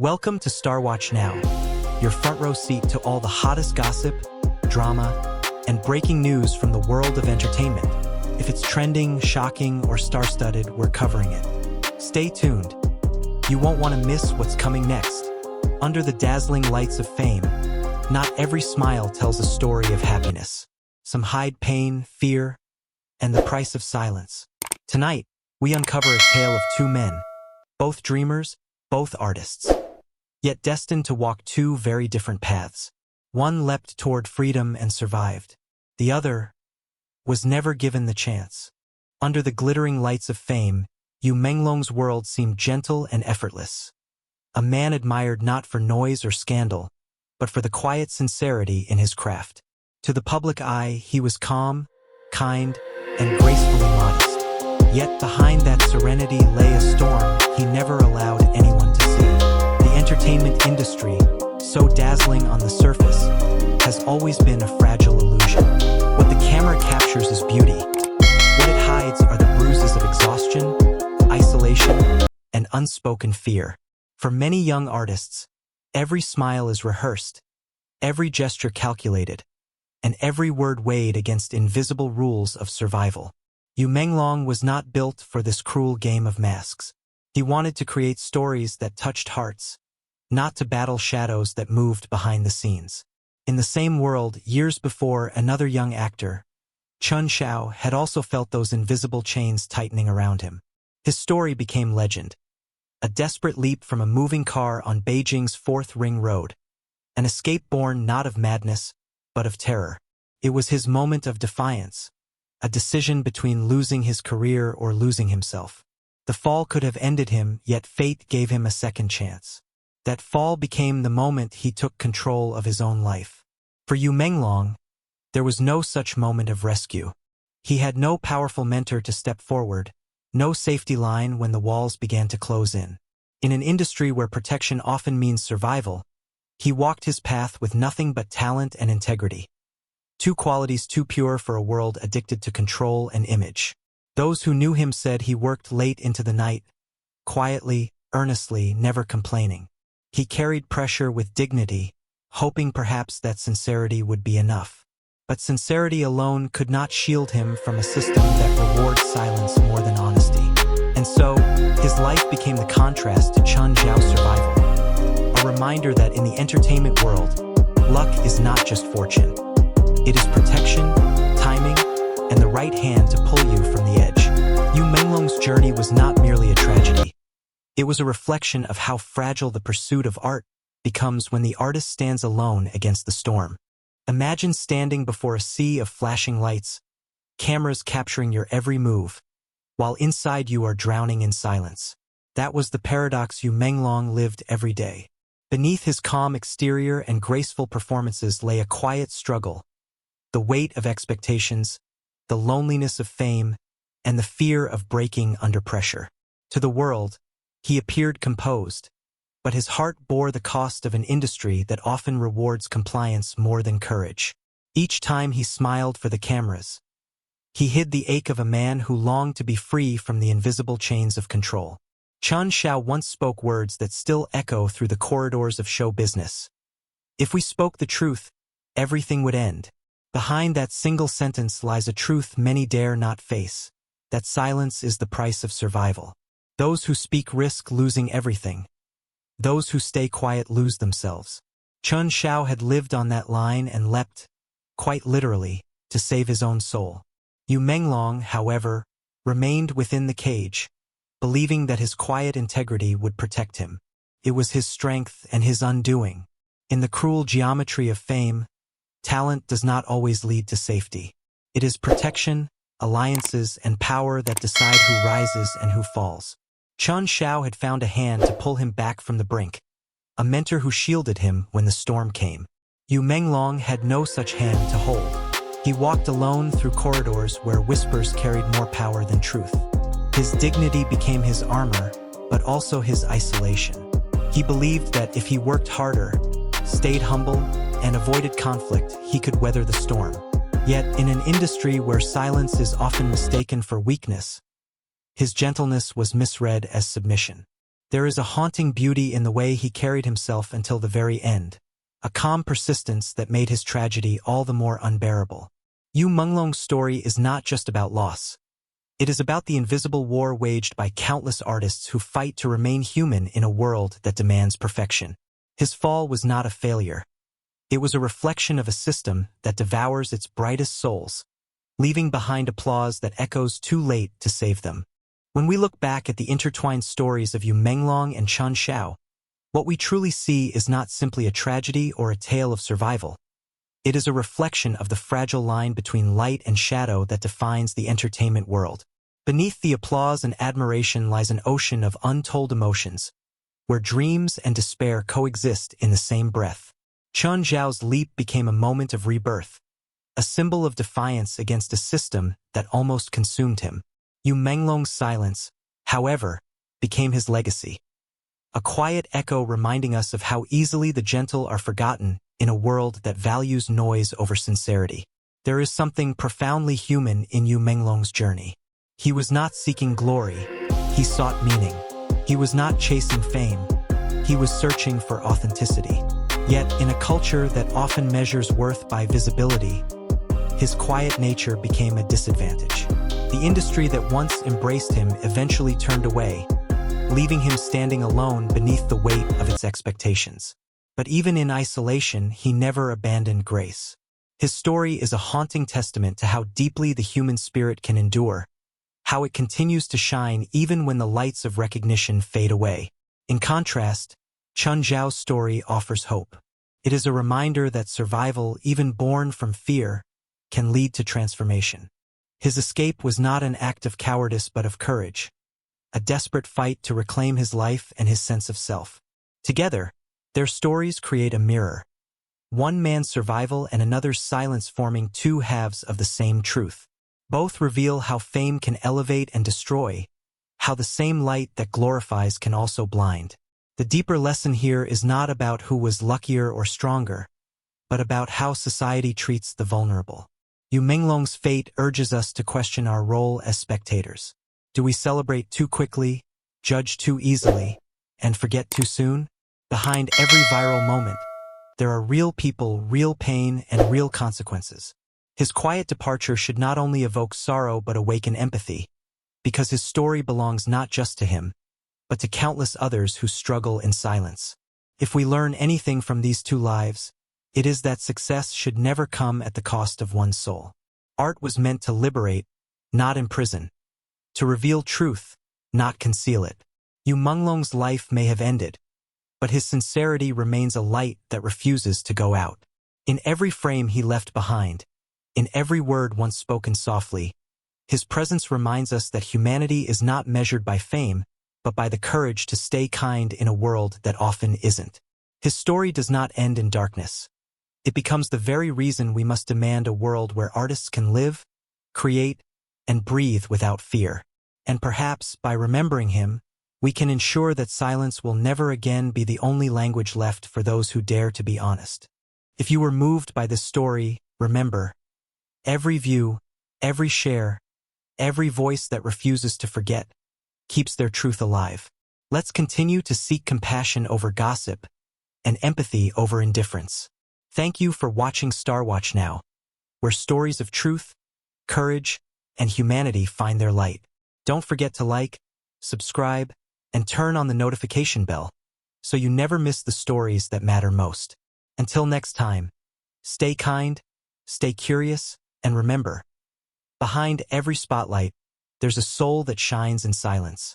Welcome to Star Watch Now, your front row seat to all the hottest gossip, drama, and breaking news from the world of entertainment. If it's trending, shocking, or star-studded, we're covering it. Stay tuned. You won't want to miss what's coming next. Under the dazzling lights of fame, not every smile tells a story of happiness. Some hide pain, fear, and the price of silence. Tonight, we uncover a tale of two men, both dreamers, both artists, yet destined to walk two very different paths. One leapt toward freedom and survived. The other was never given the chance. Under the glittering lights of fame, Menglong's world seemed gentle and effortless. A man admired not for noise or scandal, but for the quiet sincerity in his craft. To the public eye, he was calm, kind, and gracefully modest. Yet behind that serenity lay a storm he never allowed anyone to see. The entertainment industry, so dazzling on the surface, has always been a fragile illusion. What the camera captures is beauty. What it hides are the bruises of exhaustion, isolation, and unspoken fear. For many young artists, every smile is rehearsed, every gesture calculated, and every word weighed against invisible rules of survival. Menglong was not built for this cruel game of masks. He wanted to create stories that touched hearts, not to battle shadows that moved behind the scenes. In the same world, years before, another young actor, Chen Xiao, had also felt those invisible chains tightening around him. His story became legend. A desperate leap from a moving car on Beijing's Fourth Ring Road. An escape born not of madness, but of terror. It was his moment of defiance, a decision between losing his career or losing himself. The fall could have ended him, yet fate gave him a second chance. That fall became the moment he took control of his own life. For Menglong, there was no such moment of rescue. He had no powerful mentor to step forward, no safety line when the walls began to close in. In an industry where protection often means survival, he walked his path with nothing but talent and integrity. Two qualities too pure for a world addicted to control and image. Those who knew him said he worked late into the night, quietly, earnestly, never complaining. He carried pressure with dignity, hoping perhaps that sincerity would be enough. But sincerity alone could not shield him from a system that rewards silence more than honesty. And so, his life became the contrast to Chen Xiao's survival. A reminder that in the entertainment world, luck is not just fortune. It is protection, timing, and the right hand to pull you from the edge. Menglong's journey was not merely a tragedy. It was a reflection of how fragile the pursuit of art becomes when the artist stands alone against the storm. Imagine standing before a sea of flashing lights, cameras capturing your every move, while inside you are drowning in silence. That was the paradox Menglong lived every day. Beneath his calm exterior and graceful performances lay a quiet struggle, the weight of expectations, the loneliness of fame, and the fear of breaking under pressure. To the world, he appeared composed, but his heart bore the cost of an industry that often rewards compliance more than courage. Each time he smiled for the cameras, he hid the ache of a man who longed to be free from the invisible chains of control. Chen Xiao once spoke words that still echo through the corridors of show business. If we spoke the truth, everything would end. Behind that single sentence lies a truth many dare not face, that silence is the price of survival. Those who speak risk losing everything. Those who stay quiet lose themselves. Chen Xiao had lived on that line and leapt, quite literally, to save his own soul. Menglong, however, remained within the cage, believing that his quiet integrity would protect him. It was his strength and his undoing. In the cruel geometry of fame, talent does not always lead to safety. It is protection, alliances, and power that decide who rises and who falls. Chen Xiao had found a hand to pull him back from the brink, a mentor who shielded him when the storm came. Menglong had no such hand to hold. He walked alone through corridors where whispers carried more power than truth. His dignity became his armor, but also his isolation. He believed that if he worked harder, stayed humble, and avoided conflict, he could weather the storm. Yet, in an industry where silence is often mistaken for weakness, his gentleness was misread as submission. There is a haunting beauty in the way he carried himself until the very end, a calm persistence that made his tragedy all the more unbearable. Menglong's story is not just about loss. It is about the invisible war waged by countless artists who fight to remain human in a world that demands perfection. His fall was not a failure. It was a reflection of a system that devours its brightest souls, leaving behind applause that echoes too late to save them. When we look back at the intertwined stories of Menglong and Chen Xiao, what we truly see is not simply a tragedy or a tale of survival. It is a reflection of the fragile line between light and shadow that defines the entertainment world. Beneath the applause and admiration lies an ocean of untold emotions, where dreams and despair coexist in the same breath. Chen Xiao's leap became a moment of rebirth, a symbol of defiance against a system that almost consumed him. Menglong's silence, however, became his legacy, a quiet echo reminding us of how easily the gentle are forgotten in a world that values noise over sincerity. There is something profoundly human in Menglong's journey. He was not seeking glory, he sought meaning. He was not chasing fame, he was searching for authenticity. Yet, in a culture that often measures worth by visibility, his quiet nature became a disadvantage. The industry that once embraced him eventually turned away, leaving him standing alone beneath the weight of its expectations. But even in isolation, he never abandoned grace. His story is a haunting testament to how deeply the human spirit can endure, how it continues to shine even when the lights of recognition fade away. In contrast, Chen Xiao's story offers hope. It is a reminder that survival, even born from fear, can lead to transformation. His escape was not an act of cowardice but of courage, a desperate fight to reclaim his life and his sense of self. Together, their stories create a mirror, one man's survival and another's silence forming two halves of the same truth. Both reveal how fame can elevate and destroy, how the same light that glorifies can also blind. The deeper lesson here is not about who was luckier or stronger, but about how society treats the vulnerable. Menglong's fate urges us to question our role as spectators. Do we celebrate too quickly, judge too easily, and forget too soon? Behind every viral moment, there are real people, real pain, and real consequences. His quiet departure should not only evoke sorrow but awaken empathy, because his story belongs not just to him, but to countless others who struggle in silence. If we learn anything from these two lives, it is that success should never come at the cost of one's soul. Art was meant to liberate, not imprison, to reveal truth, not conceal it. Menglong's life may have ended, but his sincerity remains a light that refuses to go out. In every frame he left behind, in every word once spoken softly, his presence reminds us that humanity is not measured by fame, but by the courage to stay kind in a world that often isn't. His story does not end in darkness. It becomes the very reason we must demand a world where artists can live, create, and breathe without fear. And perhaps, by remembering him, we can ensure that silence will never again be the only language left for those who dare to be honest. If you were moved by this story, remember, every view, every share, every voice that refuses to forget, keeps their truth alive. Let's continue to seek compassion over gossip and empathy over indifference. Thank you for watching Star Watch Now, where stories of truth, courage, and humanity find their light. Don't forget to like, subscribe, and turn on the notification bell so you never miss the stories that matter most. Until next time, stay kind, stay curious, and remember, behind every spotlight, there's a soul that shines in silence.